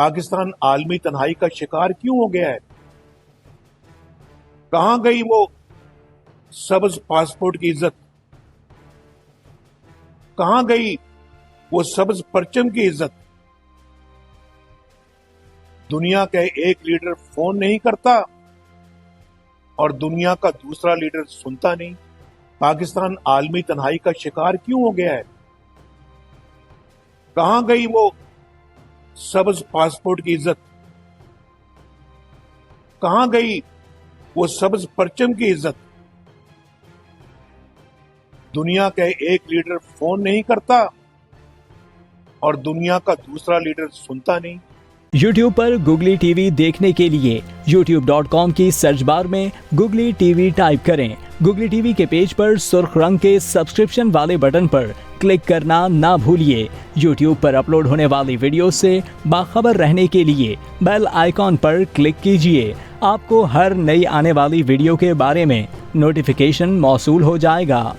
पाकिस्तान आलमी तन्हाई का शिकार क्यों हो गया है? कहां गई वो सब्ज पासपोर्ट की इज्जत? कहां गई वो सब्ज परचम की इज्जत? दुनिया का एक लीडर फोन नहीं करता और दुनिया का दूसरा लीडर सुनता नहीं। पाकिस्तान आलमी तन्हाई का शिकार क्यों हो गया है? कहां गई वो सब्ज पासपोर्ट की इज्जत? कहां गई वो सब्ज परचम की इज्जत? दुनिया का एक लीडर फोन नहीं करता और दुनिया का दूसरा लीडर सुनता नहीं। YouTube पर गुगली टीवी देखने के लिए youtube.com की सर्च बार में गुगली टीवी टाइप करें। गुगली टीवी के पेज पर सुर्ख रंग के सब्सक्रिप्शन वाले बटन पर क्लिक करना ना भूलिए। YouTube पर अपलोड होने वाली वीडियो से बाखबर रहने के लिए बेल आइकॉन पर क्लिक कीजिए। आपको हर नई आने वाली वीडियो के बारे में नोटिफिकेशन मौसूल हो जाएगा।